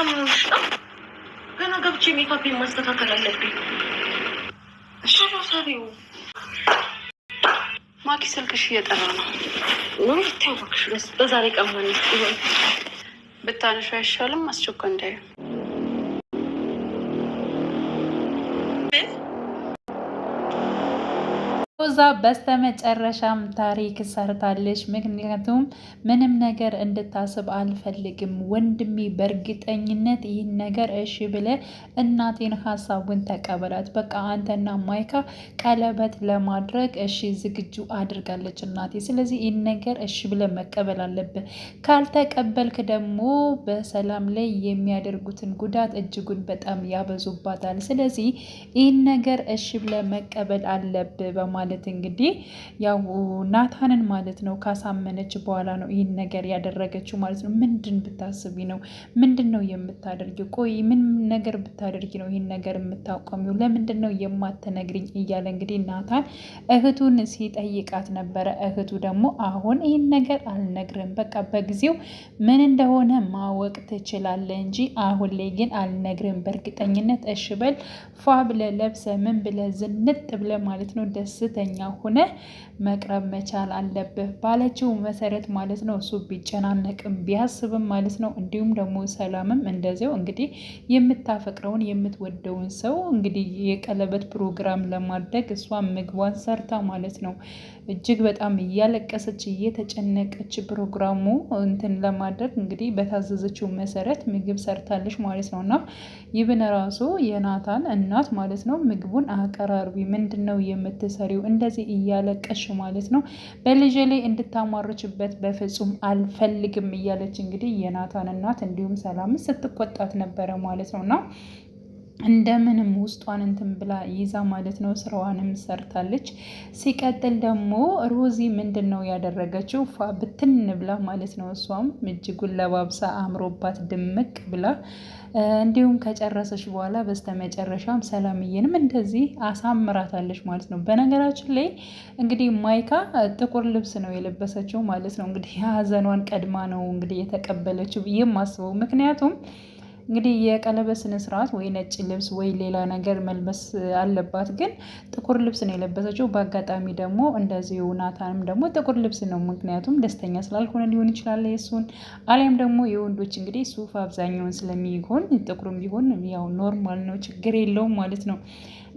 ምንሽ ነው? ገና ገብቼ ሜካፕ ማስተካከል አለብኝ። እሺ ሮሳሪው ማኪ ስልክሽ እየጠራ ነው። ምን ይታወቅሽ? በዛሬ ቀን ማለት ይሆን ብታነሺ አይሻልም? አስቸኳይ እንዳይ ሮዛ በስተመጨረሻም ታሪክ ሰርታለች። ምክንያቱም ምንም ነገር እንድታስብ አልፈልግም ወንድሜ፣ በእርግጠኝነት ይህን ነገር እሺ ብለ እናቴን ሀሳቡን ተቀበላት። በቃ አንተና ማይካ ቀለበት ለማድረግ እሺ ዝግጁ አድርጋለች እናቴ። ስለዚህ ይህን ነገር እሺ ብለ መቀበል አለብህ። ካልተቀበልክ ደግሞ በሰላም ላይ የሚያደርጉትን ጉዳት እጅጉን በጣም ያበዙባታል። ስለዚህ ይህን ነገር እሺ ብለ መቀበል አለብህ በማለት እንግዲህ ያው ናታንን ማለት ነው ካሳመነች በኋላ ነው ይህን ነገር ያደረገችው ማለት ነው። ምንድን ብታስቢ ነው? ምንድን ነው የምታደርጊው? ቆይ ምን ነገር ብታደርጊ ነው ይህን ነገር የምታቆሚው? ለምንድን ነው የማትነግሪኝ? እያለ እንግዲህ ናታን እህቱን ሲጠይቃት ነበረ። እህቱ ደግሞ አሁን ይህን ነገር አልነግርም፣ በቃ በጊዜው ምን እንደሆነ ማወቅ ትችላለህ እንጂ አሁን ላይ ግን አልነግርም። በእርግጠኝነት እሺ በል ፏ ብለህ ለብሰህ ምን ብለህ ዝንጥ ብለህ ማለት ነው ደስተኛ ሆነ መቅረብ መቻል አለብህ ባለችው መሰረት ማለት ነው። እሱ ቢጨናነቅም ቢያስብም ማለት ነው። እንዲሁም ደግሞ ሰላምም እንደዚያው እንግዲህ የምታፈቅረውን የምትወደውን ሰው እንግዲህ የቀለበት ፕሮግራም ለማድረግ እሷ ምግቧን ሰርታ ማለት ነው እጅግ በጣም እያለቀሰች እየተጨነቀች ፕሮግራሙ እንትን ለማድረግ እንግዲህ በታዘዘችው መሰረት ምግብ ሰርታለች ማለት ነው። እና ይብን ራሱ የናታን እናት ማለት ነው ምግቡን አቀራርቢ፣ ምንድን ነው የምትሰሪው እንደዚህ እያለቀሽ ማለት ነው፣ በልጄ ላይ እንድታማርችበት በፍጹም አልፈልግም እያለች እንግዲህ የናታን እናት እንዲሁም ሰላም ስትቆጣት ነበረ ማለት ነው። እና እንደምንም ውስጧን እንትን ብላ ይዛ ማለት ነው ስራዋንም ሰርታለች። ሲቀጥል ደግሞ ሮዚ ምንድን ነው ያደረገችው? ፏ ብትን ብላ ማለት ነው እሷም እጅጉን ለባብሳ አምሮባት ድምቅ ብላ እንዲሁም ከጨረሰች በኋላ በስተመጨረሻም ሰላምዬንም እንደዚህ አሳምራታለች ማለት ነው። በነገራችን ላይ እንግዲህ ማይካ ጥቁር ልብስ ነው የለበሰችው ማለት ነው። እንግዲህ የሀዘኗን ቀድማ ነው እንግዲህ የተቀበለችው ብዬ የማስበው። ምክንያቱም እንግዲህ የቀለበት ስነ ስርዓት ወይ ነጭ ልብስ ወይ ሌላ ነገር መልበስ አለባት፣ ግን ጥቁር ልብስ ነው የለበሰችው። በአጋጣሚ ደግሞ እንደዚሁ ናታንም ደግሞ ጥቁር ልብስ ነው፣ ምክንያቱም ደስተኛ ስላልሆነ ሊሆን ይችላል የእሱን፣ አሊያም ደግሞ የወንዶች እንግዲህ ሱፍ አብዛኛውን ስለሚሆን ጥቁርም ቢሆን ያው ኖርማል ነው፣ ችግር የለውም ማለት ነው።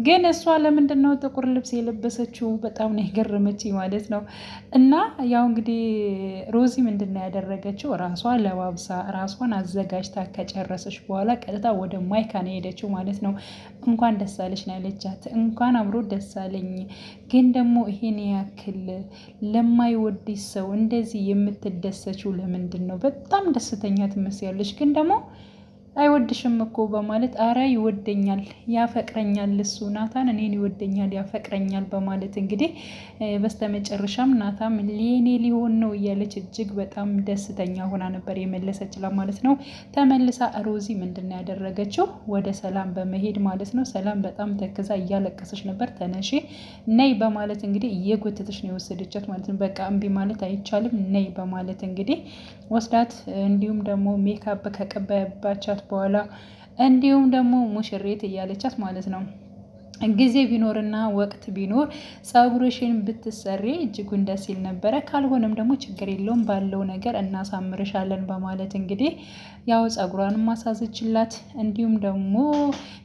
ግን እሷ ለምንድን ነው ጥቁር ልብስ የለበሰችው? በጣም ነው የገረመችኝ ማለት ነው። እና ያው እንግዲህ ሮዚ ምንድን ነው ያደረገችው? ራሷ ለባብሳ ራሷን አዘጋጅታ ከጨረሰች በኋላ ቀጥታ ወደ ማይካ ነው የሄደችው ማለት ነው። እንኳን ደስ አለሽ ነው ያለቻት። እንኳን አብሮ ደስ አለኝ፣ ግን ደግሞ ይሄን ያክል ለማይወድሽ ሰው እንደዚህ የምትደሰችው ለምንድን ነው? በጣም ደስተኛ ትመስያለሽ፣ ግን ደግሞ አይወድሽም እኮ በማለት አረ ይወደኛል፣ ያፈቅረኛል፣ እሱ ናታን እኔን ይወደኛል፣ ያፈቅረኛል በማለት እንግዲህ በስተመጨረሻም ናታን የኔ ሊሆን ነው እያለች እጅግ በጣም ደስተኛ ሆና ነበር የመለሰችላት ማለት ነው። ተመልሳ ሮዚ ምንድን ነው ያደረገችው? ወደ ሰላም በመሄድ ማለት ነው። ሰላም በጣም ተክዛ እያለቀሰች ነበር። ተነሺ ነይ በማለት እንግዲህ እየጎተተች ነው የወሰደቻት ማለት ነው። በቃ እምቢ ማለት አይቻልም ነይ በማለት እንግዲህ ወስዳት እንዲሁም ደግሞ ሜካፕ ከቀባባቻት በኋላ እንዲሁም ደግሞ ሙሽሬት እያለቻት ማለት ነው። ጊዜ ቢኖርና ወቅት ቢኖር ፀጉርሽን ብትሰሪ እጅጉን ደስ ይል ነበረ፣ ካልሆነም ደግሞ ችግር የለውም ባለው ነገር እናሳምርሻለን በማለት እንግዲህ ያው ፀጉሯን ማሳዘችላት። እንዲሁም ደግሞ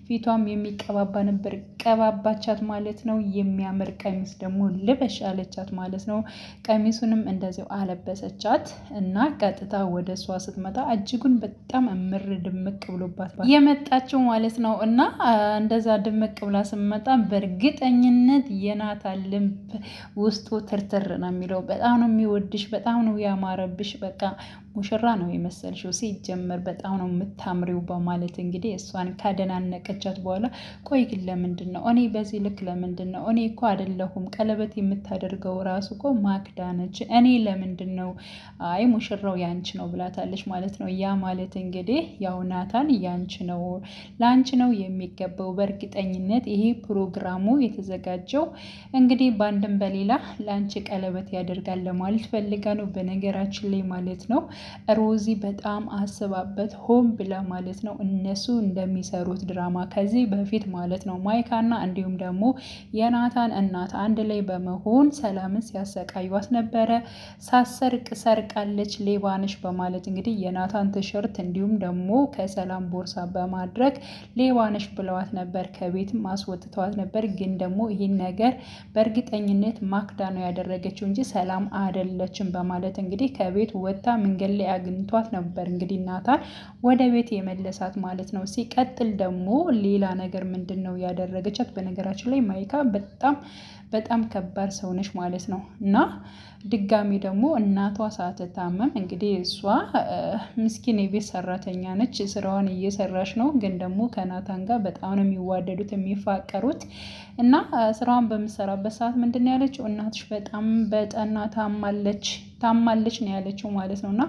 ፊቷም የሚቀባባ ነበር፣ ቀባባቻት ማለት ነው። የሚያምር ቀሚስ ደግሞ ልበሽ አለቻት ማለት ነው። ቀሚሱንም እንደዚው አለበሰቻት እና ቀጥታ ወደ እሷ ስትመጣ እጅጉን በጣም እምር ድምቅ ብሎባት የመጣችው ማለት ነው። እና እንደዛ ድምቅ ብላ ስትመጣ በእርግጠኝነት የናታን ልብ ውስጡ ትርትር ነው የሚለው። በጣም ነው የሚወድሽ፣ በጣም ነው ያማረብሽ፣ በቃ ሙሽራ ነው የመሰልሽው፣ ሲጀመር በጣም ነው የምታምሪው በማለት እንግዲህ እሷን ካደናነቀቻት በኋላ ቆይ ግን ለምንድን ነው እኔ በዚህ ልክ ለምንድን ነው እኔ እኮ አይደለሁም ቀለበት የምታደርገው ራሱ እኮ ማክዳ ነች፣ እኔ ለምንድን ነው አይ ሙሽራው ያንቺ ነው ብላታለች ማለት ነው። ያ ማለት እንግዲህ ያው ናታን ያንቺ ነው፣ ላንቺ ነው የሚገባው። በእርግጠኝነት ይሄ ፕሮግራሙ የተዘጋጀው እንግዲህ በአንድም በሌላ ላንቺ ቀለበት ያደርጋል ለማለት ፈልጋ ነው በነገራችን ላይ ማለት ነው። ሮዚ በጣም አስባበት ሆን ብላ ማለት ነው እነሱ እንደሚሰሩት ድራማ ከዚህ በፊት ማለት ነው ማይካና እንዲሁም ደግሞ የናታን እናት አንድ ላይ በመሆን ሰላምን ሲያሰቃዩት ነበረ። ሳሰርቅ ሰርቃለች ሌባነሽ በማለት እንግዲህ የናታን ቲሸርት እንዲሁም ደግሞ ከሰላም ቦርሳ በማድረግ ሌባነሽ ብለዋት ነበር። ከቤትም አስወጥተዋት ነበር። ግን ደግሞ ይህን ነገር በእርግጠኝነት ማክዳ ነው ያደረገችው እንጂ ሰላም አይደለችም በማለት እንግዲህ ከቤት ወጥታ መንገድ ላይ አግኝቷት ነበር እንግዲህ ናታን ወደ ቤት የመለሳት ማለት ነው። ሲቀጥል ደግሞ ሌላ ነገር ምንድን ነው ያደረገቻት? በነገራችን ላይ ማይካ በጣም ከባድ ሰው ነች ማለት ነው። እና ድጋሚ ደግሞ እናቷ ሳትታመም እንግዲህ እሷ ምስኪን የቤት ሰራተኛ ነች፣ ስራዋን እየሰራች ነው። ግን ደግሞ ከናታን ጋር በጣም ነው የሚዋደዱት የሚፋቀሩት። እና ስራዋን በምሰራበት ሰዓት ምንድን ነው ያለችው? እናትሽ በጣም በጠና ታማለች ነው ያለችው ማለት ነው። እና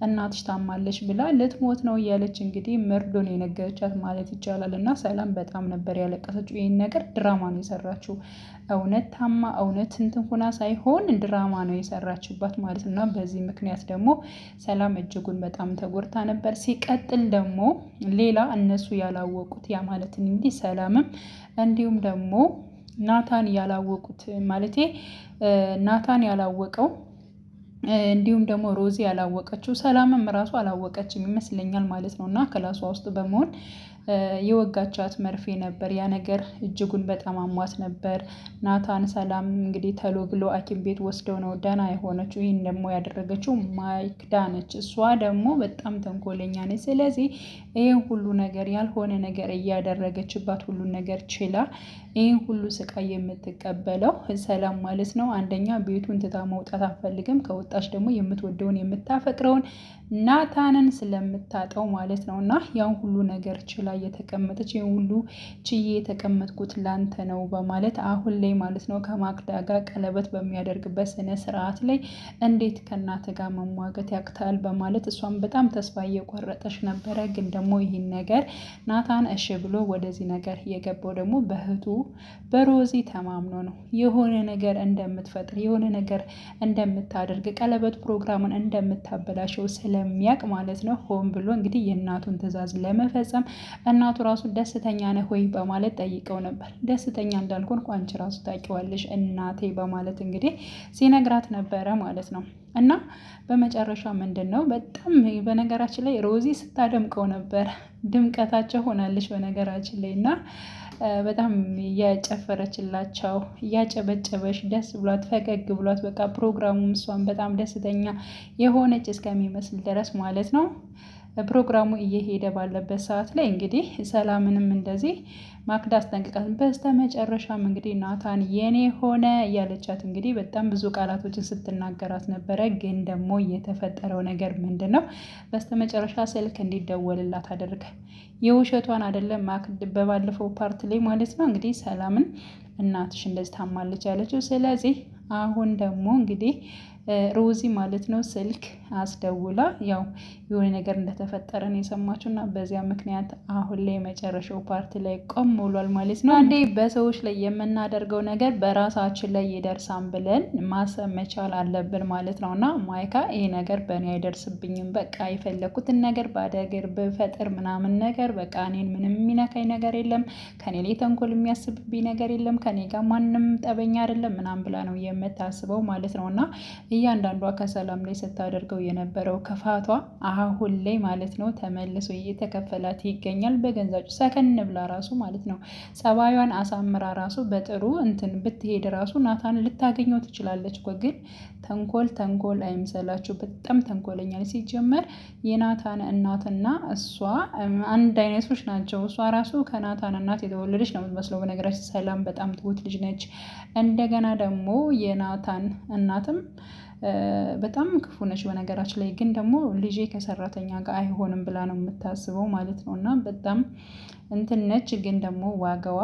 እናትሽ ታማለች ብላ ልትሞት ነው እያለች እንግዲህ መርዶን የነገረቻት ማለት ይቻላል። እና ሰላም በጣም ነበር ያለቀሰችው። ይህን ነገር ድራማ ነው የሰራችው። እውነት ታማ እውነት እንትን ሆና ሳይሆን ድራማ ነው የሰራችባት ማለት ነው። እና በዚህ ምክንያት ደግሞ ሰላም እጅጉን በጣም ተጎድታ ነበር። ሲቀጥል ደግሞ ሌላ እነሱ ያላወቁት ያ ማለት እንግዲህ ሰላምም እንዲሁም ደግሞ ናታን ያላወቁት ማለቴ ናታን ያላወቀው እንዲሁም ደግሞ ሮዚ ያላወቀችው ሰላምም ራሱ አላወቀችም ይመስለኛል ማለት ነው። እና ክላሷ ውስጥ በመሆን የወጋቻት መርፌ ነበር። ያ ነገር እጅጉን በጣም አሟት ነበር። ናታን ሰላም እንግዲህ ተሎ ብሎ ሐኪም ቤት ወስደው ነው ደህና የሆነችው። ይህን ደግሞ ያደረገችው ማይክዳ ነች። እሷ ደግሞ በጣም ተንኮለኛ ነች። ስለዚህ ይህን ሁሉ ነገር ያልሆነ ነገር እያደረገችባት ሁሉን ነገር ችላ ይህን ሁሉ ስቃይ የምትቀበለው ሰላም ማለት ነው። አንደኛ ቤቱን ትታ መውጣት አትፈልግም። ከወጣች ደግሞ የምትወደውን የምታፈቅረውን ናታንን ስለምታጠው ማለት ነው። እና ያን ሁሉ ነገር ችላ እየተቀመጠች ይህን ሁሉ ችዬ የተቀመጥኩት ላንተ ነው በማለት አሁን ላይ ማለት ነው ከማክዳ ጋር ቀለበት በሚያደርግበት ስነ ስርዓት ላይ እንዴት ከእናት ጋር መሟገት ያቅታል በማለት እሷም በጣም ተስፋ እየቆረጠች ነበረ። ግን ደግሞ ይህን ነገር ናታን እሺ ብሎ ወደዚህ ነገር የገባው ደግሞ በእህቱ በሮዚ ተማምኖ ነው። የሆነ ነገር እንደምትፈጥር የሆነ ነገር እንደምታደርግ ቀለበት ፕሮግራሙን እንደምታበላሸው ስለሚያውቅ ማለት ነው ሆን ብሎ እንግዲህ የእናቱን ትዕዛዝ ለመፈጸም እናቱ ራሱ ደስተኛ ነህ ወይ በማለት ጠይቀው ነበር። ደስተኛ እንዳልሆንኩ አንቺ ራሱ ታውቂዋለሽ እናቴ በማለት እንግዲህ ሲነግራት ነበረ ማለት ነው። እና በመጨረሻ ምንድን ነው በጣም በነገራችን ላይ ሮዚ ስታደምቀው ነበር። ድምቀታቸው ሆናለች በነገራችን ላይ እና በጣም እያጨፈረችላቸው እያጨበጨበች ደስ ብሏት ፈገግ ብሏት በቃ ፕሮግራሙም እሷን በጣም ደስተኛ የሆነች እስከሚመስል ድረስ ማለት ነው። ፕሮግራሙ እየሄደ ባለበት ሰዓት ላይ እንግዲህ ሰላምንም እንደዚህ ማክዳ አስጠንቅቃት በስተመጨረሻም እንግዲህ ናታን የኔ ሆነ እያለቻት እንግዲህ በጣም ብዙ ቃላቶችን ስትናገራት ነበረ። ግን ደግሞ የተፈጠረው ነገር ምንድን ነው? በስተመጨረሻ ስልክ እንዲደወልላት አደረገ። የውሸቷን አይደለም ማክድ በባለፈው ፓርት ላይ ማለት ነው እንግዲህ ሰላምን እናትሽ እንደዚህ ታማለች ያለችው። ስለዚህ አሁን ደግሞ እንግዲህ ሮዚ ማለት ነው ስልክ አስደውላ ያው የሆነ ነገር እንደተፈጠረ ነው የሰማችው እና በዚያ ምክንያት አሁን ላይ መጨረሻው ፓርት ላይ ቆም ብሏል ማለት ነው። አንዴ በሰዎች ላይ የምናደርገው ነገር በራሳችን ላይ ይደርሳን ብለን ማሰብ መቻል አለብን ማለት ነው። እና ማይካ ይሄ ነገር በእኔ አይደርስብኝም፣ በቃ የፈለኩትን ነገር ባደርግ ብፈጥር ምናምን ነገር በቃ እኔን ምንም የሚነካኝ ነገር የለም፣ ከኔ ላይ ተንኮል የሚያስብብኝ ነገር የለም፣ ከኔ ጋር ማንም ጠበኛ አይደለም ምናምን ብላ ነው የምታስበው ማለት ነው። እና እያንዳንዷ ከሰላም ላይ ስታደርገው የነበረው ክፋቷ አሁን ላይ ማለት ነው ተመልሶ እየተከፈላት ይገኛል። በገንዛጩ ሰከን ብላ ራሱ ማለት ነው ጸባዩን አሳምራ ራሱ በጥሩ እንትን ብትሄድ ራሱ ናታን ልታገኘው ትችላለች እኮ። ግን ተንኮል አይምሰላችሁ፣ በጣም ተንኮለኛ ሲጀመር የናታን እናትና እሷ አንድ አይነቶች ናቸው። እሷ ራሱ ከናታን እናት የተወለደች ነው የምትመስለው። በነገራችን ሰላም በጣም ትሁት ልጅ ነች። እንደገና ደግሞ የናታን እናትም በጣም ክፉ ነች በነገራችን ላይ። ግን ደግሞ ልጄ ከሰራተኛ ጋር አይሆንም ብላ ነው የምታስበው ማለት ነው። እና በጣም እንትን ነች። ግን ደግሞ ዋጋዋ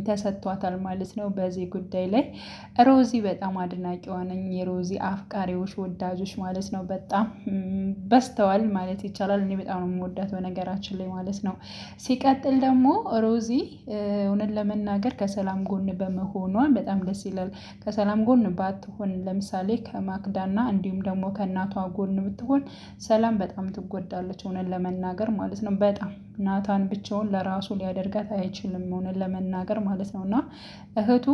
ተሰጥቷታል ማለት ነው በዚህ ጉዳይ ላይ። ሮዚ በጣም አድናቂዋ ነኝ። የሮዚ አፍቃሪዎች ወዳጆች ማለት ነው በጣም በስተዋል ማለት ይቻላል። እኔ በጣም ነው የምወዳት በነገራችን ላይ ማለት ነው። ሲቀጥል ደግሞ ሮዚ እውነት ለመናገር ከሰላም ጎን በመሆኗ በጣም ደስ ይላል። ከሰላም ጎን ባትሆን ለምሳሌ ከማክዳ ማክዳና እንዲሁም ደግሞ ከእናቷ ጎን ብትሆን ሰላም በጣም ትጎዳለች፣ እውነት ለመናገር ማለት ነው። በጣም ናታን ብቻውን ለራሱ ሊያደርጋት አይችልም፣ እውነት ለመናገር ማለት ነው። እና እህቱ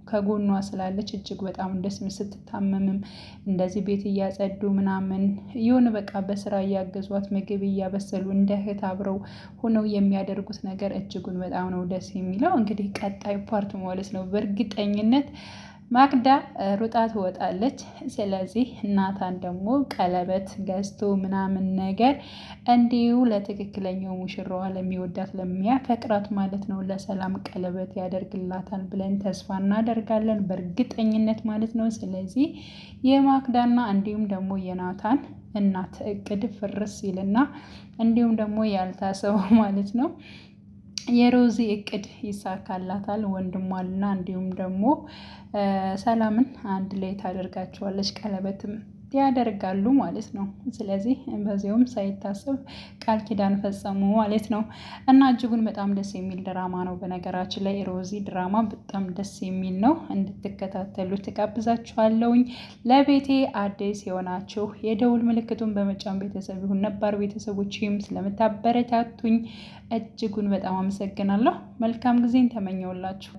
ከጎኗ ስላለች እጅግ በጣም ደስ ስትታመምም እንደዚህ ቤት እያጸዱ ምናምን ይሁን በቃ በስራ እያገዟት ምግብ እያበሰሉ እንደ እህት አብረው ሆነው የሚያደርጉት ነገር እጅጉን በጣም ነው ደስ የሚለው። እንግዲህ ቀጣይ ፓርት ማለት ነው በእርግጠኝነት ማክዳ ሩጣ ትወጣለች። ስለዚህ ናታን ደግሞ ቀለበት ገዝቶ ምናምን ነገር እንዲሁ ለትክክለኛው ሙሽራዋ ለሚወዳት ለሚያፈቅራት ማለት ነው ለሰላም ቀለበት ያደርግላታል ብለን ተስፋ እናደርጋለን በእርግጠኝነት ማለት ነው። ስለዚህ የማክዳና እንዲሁም ደግሞ የናታን እናት እቅድ ፍርስ ይልና እንዲሁም ደግሞ ያልታሰበው ማለት ነው የሮዚ እቅድ ይሳካላታል። ወንድሟልና እንዲሁም ደግሞ ሰላምን አንድ ላይ ታደርጋቸዋለች፣ ቀለበትም ያደርጋሉ ማለት ነው። ስለዚህ በዚያውም ሳይታሰብ ቃል ኪዳን ፈጸሙ ማለት ነው። እና እጅጉን በጣም ደስ የሚል ድራማ ነው። በነገራችን ላይ ሮዚ ድራማ በጣም ደስ የሚል ነው፣ እንድትከታተሉ ትጋብዛችኋለሁኝ። ለቤቴ አዲስ የሆናችሁ የደውል ምልክቱን በመጫን ቤተሰብ ይሁን፣ ነባር ቤተሰቦችም ስለምታበረታቱኝ እጅጉን በጣም አመሰግናለሁ። መልካም ጊዜን ተመኘውላችሁ።